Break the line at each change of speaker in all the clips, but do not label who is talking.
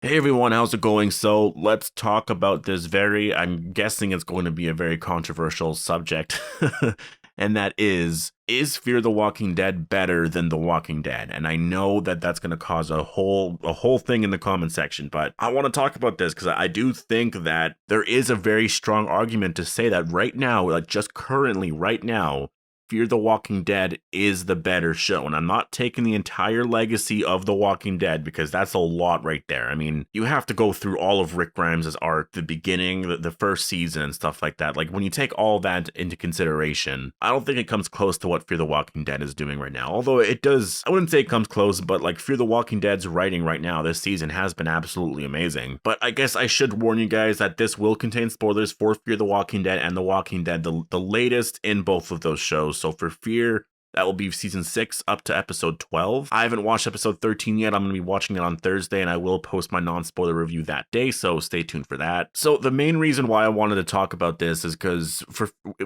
Hey everyone, how's it going? So let's talk about this I'm guessing it's going to be a very controversial subject. And that is Fear the Walking Dead better than The Walking Dead? And I know that that's going to cause a whole thing in the comment section, but I want to talk about this because I do think that there is a very strong argument to say that right now, like just currently, right now, Fear the Walking Dead is the better show. And I'm not taking the entire legacy of The Walking Dead because that's a lot right there. I mean, you have to go through all of Rick Grimes' arc, the beginning, the first season, and stuff like that. Like, when you take all that into consideration, I don't think it comes close to what Fear the Walking Dead is doing right now. Although it does, I wouldn't say it comes close, but like Fear the Walking Dead's writing right now, this season has been absolutely amazing. But I guess I should warn you guys that this will contain spoilers for Fear the Walking Dead and The Walking Dead, the latest in both of those shows. So for Fear, that will be season 6 up to episode 12. I haven't watched episode 13 yet. I'm going to be watching it on Thursday, and I will post my non-spoiler review that day, so stay tuned for that. So the main reason why I wanted to talk about this is because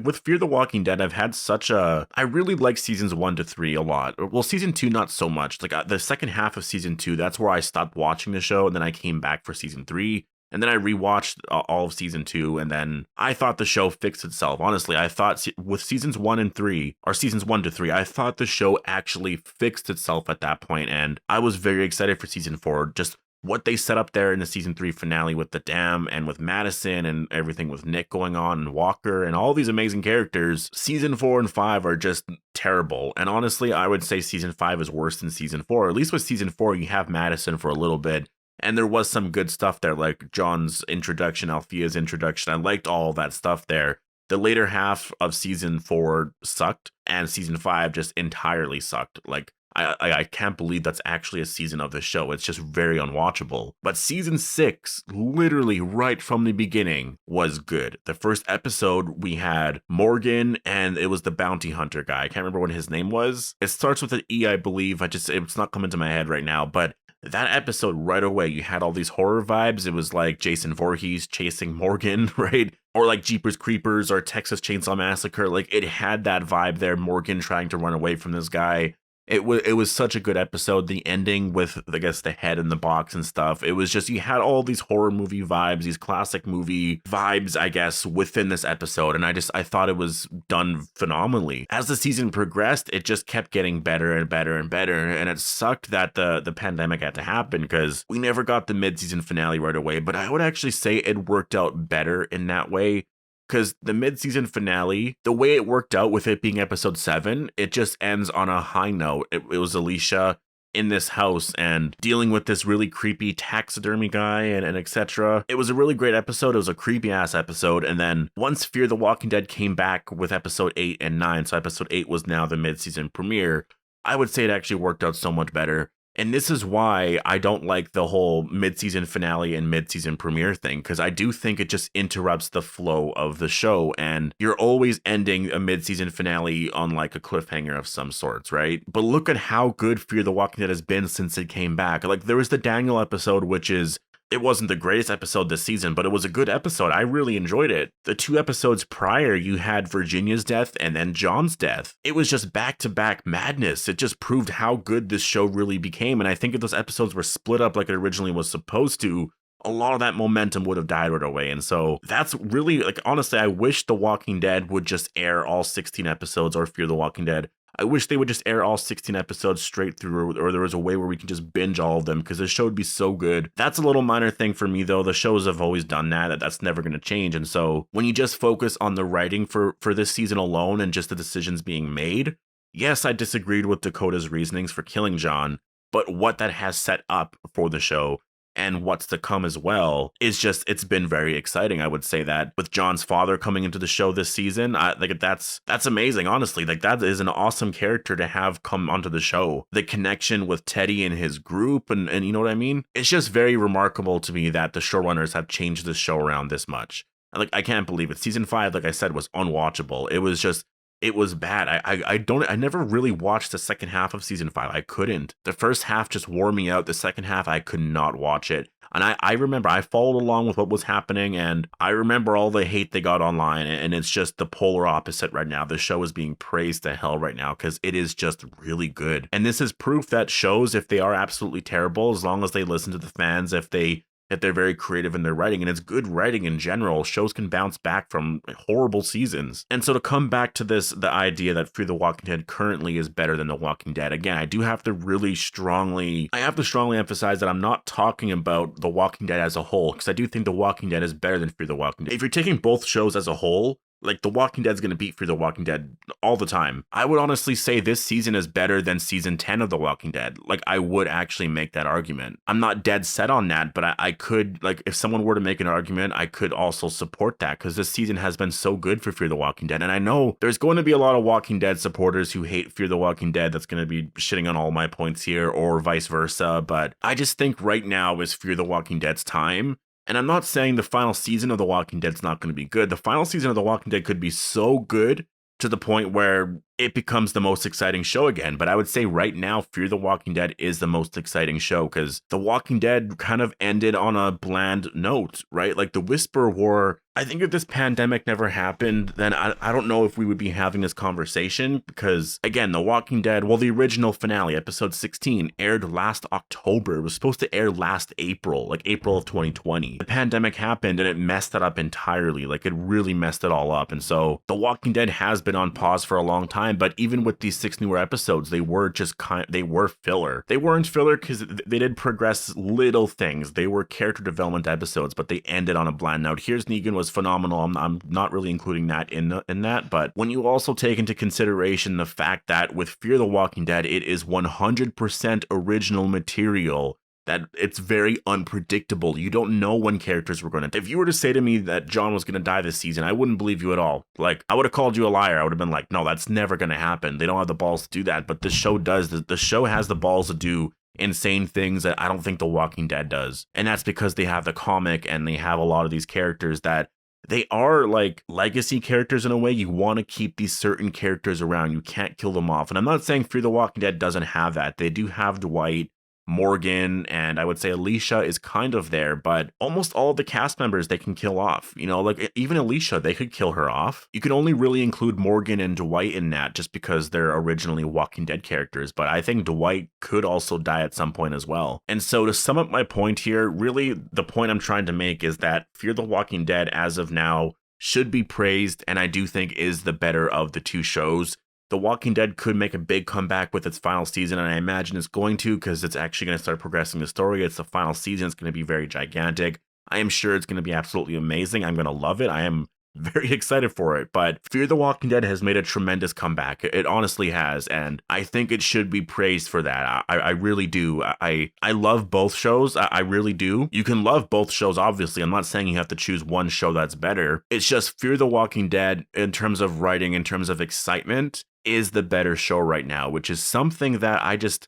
with Fear the Walking Dead, I really like seasons 1 to 3 a lot. Well, season 2 not so much. Like the second half of season 2, that's where I stopped watching the show, and then I came back for season 3. And then I rewatched all of season 2, and then I thought the show fixed itself. Honestly, I thought with seasons 1 and 3, or seasons 1 to 3, I thought the show actually fixed itself at that point, and I was very excited for season 4. Just what they set up there in the season 3 finale with the dam and with Madison and everything with Nick going on and Walker and all these amazing characters. Season 4 and 5 are just terrible. And honestly, I would say season 5 is worse than season 4. At least with season 4, you have Madison for a little bit. And there was some good stuff there, like John's introduction, Althea's introduction. I liked all that stuff there. The later half of season 4 sucked, and season 5 just entirely sucked. Like, I can't believe that's actually a season of the show. It's just very unwatchable. But season 6, literally right from the beginning, was good. The first episode, we had Morgan, and it was the bounty hunter guy. I can't remember what his name was. It starts with an E, I believe. It's not coming to my head right now, but that episode right away, you had all these horror vibes. It was like Jason Voorhees chasing Morgan, right? Or like Jeepers Creepers or Texas Chainsaw Massacre. Like, it had that vibe there. Morgan trying to run away from this guy. It was such a good episode. The ending with, I guess, the head in the box and stuff. It was just, you had all these horror movie vibes, these classic movie vibes, I guess, within this episode. And I thought it was done phenomenally. As the season progressed, it just kept getting better and better and better. And it sucked that the pandemic had to happen because we never got the mid-season finale right away. But I would actually say it worked out better in that way. Because the mid-season finale, the way it worked out with it being episode 7, it just ends on a high note. It was Alicia in this house and dealing with this really creepy taxidermy guy and etc. It was a really great episode. It was a creepy-ass episode. And then once Fear the Walking Dead came back with episode 8 and 9, so episode 8 was now the mid-season premiere, I would say it actually worked out so much better. And this is why I don't like the whole mid-season finale and mid-season premiere thing, because I do think it just interrupts the flow of the show, and you're always ending a mid-season finale on like a cliffhanger of some sorts, right? But look at how good Fear the Walking Dead has been since it came back. Like, there was the Daniel episode, which is, it wasn't the greatest episode this season, but it was a good episode. I really enjoyed it. The 2 episodes prior, you had Virginia's death and then John's death. It was just back-to-back madness. It just proved how good this show really became. And I think if those episodes were split up like it originally was supposed to, a lot of that momentum would have died right away. And so that's really, like, honestly, I wish The Walking Dead would just air all 16 episodes, or Fear the Walking Dead. I wish they would just air all 16 episodes straight through, or there was a way where we can just binge all of them, because the show would be so good. That's a little minor thing for me, though. The shows have always done that. That's never going to change. And so when you just focus on the writing for this season alone and just the decisions being made, yes, I disagreed with Dakota's reasonings for killing John, but what that has set up for the show and what's to come as well is just, it's been very exciting. I would say that with John's father coming into the show this season, that's amazing, honestly. Like, that is an awesome character to have come onto the show. The connection with Teddy and his group, and you know what I mean? It's just very remarkable to me that the showrunners have changed this show around this much. Like, I can't believe it. Season 5, like I said, was unwatchable. It was bad. I never really watched the second half of season 5. I couldn't. The first half just wore me out. The second half, I could not watch it. And I remember I followed along with what was happening, and I remember all the hate they got online, and it's just the polar opposite right now. The show is being praised to hell right now because it is just really good. And this is proof that shows, if they are absolutely terrible, as long as they listen to the fans, if they that they're very creative in their writing, and it's good writing in general. Shows can bounce back from horrible seasons. And so to come back to this, the idea that Fear the Walking Dead currently is better than The Walking Dead, again, I have to strongly emphasize that I'm not talking about The Walking Dead as a whole, because I do think The Walking Dead is better than Fear the Walking Dead. If you're taking both shows as a whole, like, The Walking Dead's going to beat Fear the Walking Dead all the time. I would honestly say this season is better than season 10 of The Walking Dead. Like, I would actually make that argument. I'm not dead set on that, but I could, like, if someone were to make an argument, I could also support that, because this season has been so good for Fear the Walking Dead. And I know there's going to be a lot of Walking Dead supporters who hate Fear the Walking Dead that's going to be shitting on all my points here, or vice versa, but I just think right now is Fear the Walking Dead's time. And I'm not saying the final season of The Walking Dead's not going to be good. The final season of The Walking Dead could be so good to the point where it becomes the most exciting show again. But I would say right now, Fear the Walking Dead is the most exciting show, because The Walking Dead kind of ended on a bland note, right? Like, the Whisper War, I think if this pandemic never happened, then I don't know if we would be having this conversation, because, again, The Walking Dead, well, the original finale, episode 16, aired last October. It was supposed to air last April, like April of 2020. The pandemic happened and it messed that up entirely. Like, it really messed it all up. And so The Walking Dead has been on pause for a long time, but even with these 6 newer episodes, they were just they were filler. They weren't filler because they did progress little things. They were character development episodes, but they ended on a bland note. Here's Negan was phenomenal. I'm not really including that in that, but when you also take into consideration the fact that with Fear the Walking Dead, it is 100% original material, that it's very unpredictable. You don't know when characters were going to. If you were to say to me that John was going to die this season, I wouldn't believe you at all. Like, I would have called you a liar. I would have been like, no, that's never going to happen. They don't have the balls to do that. But the show does. The show has the balls to do insane things that I don't think The Walking Dead does. And that's because they have the comic and they have a lot of these characters that they are like legacy characters in a way. You want to keep these certain characters around. You can't kill them off. And I'm not saying Fear the Walking Dead doesn't have that. They do have Dwight, Morgan, and I would say Alicia is kind of there, but almost all of the cast members they can kill off. You know, like even Alicia, they could kill her off. You can only really include Morgan and Dwight in that just because they're originally Walking Dead characters, but I think Dwight could also die at some point as well. And so to sum up my point here, really the point I'm trying to make is that Fear the Walking Dead as of now should be praised, and I do think is the better of the two shows. The Walking Dead could make a big comeback with its final season, and I imagine it's going to, because it's actually going to start progressing the story. It's the final season. It's going to be very gigantic. I am sure it's going to be absolutely amazing. I'm going to love it. I am very excited for it. But Fear the Walking Dead has made a tremendous comeback. It honestly has, and I think it should be praised for that. I really do. I love both shows. I really do. You can love both shows, obviously. I'm not saying you have to choose one show that's better. It's just Fear the Walking Dead, in terms of writing, in terms of excitement, is the better show right now, which is something that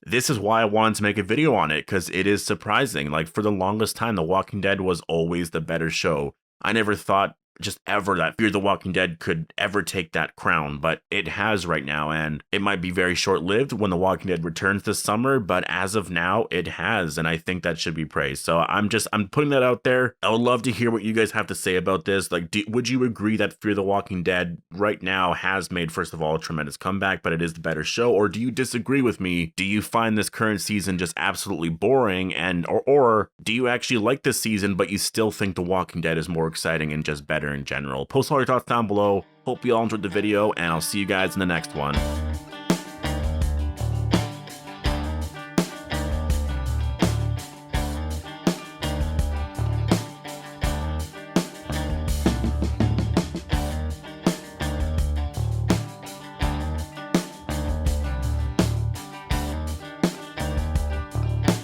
this is why I wanted to make a video on it, because it is surprising. Like, for the longest time, The Walking Dead was always the better show. I never thought just ever that Fear the Walking Dead could ever take that crown, but it has right now, and it might be very short-lived when The Walking Dead returns this summer, but as of now, it has, and I think that should be praised. So I'm putting that out there. I would love to hear what you guys have to say about this. Like, would you agree that Fear the Walking Dead right now has made, first of all, a tremendous comeback, but it is the better show, or do you disagree with me? Do you find this current season just absolutely boring, and or do you actually like this season, but you still think The Walking Dead is more exciting and just better in general? Post all your thoughts down below. Hope you all enjoyed the video, and I'll see you guys in the next one.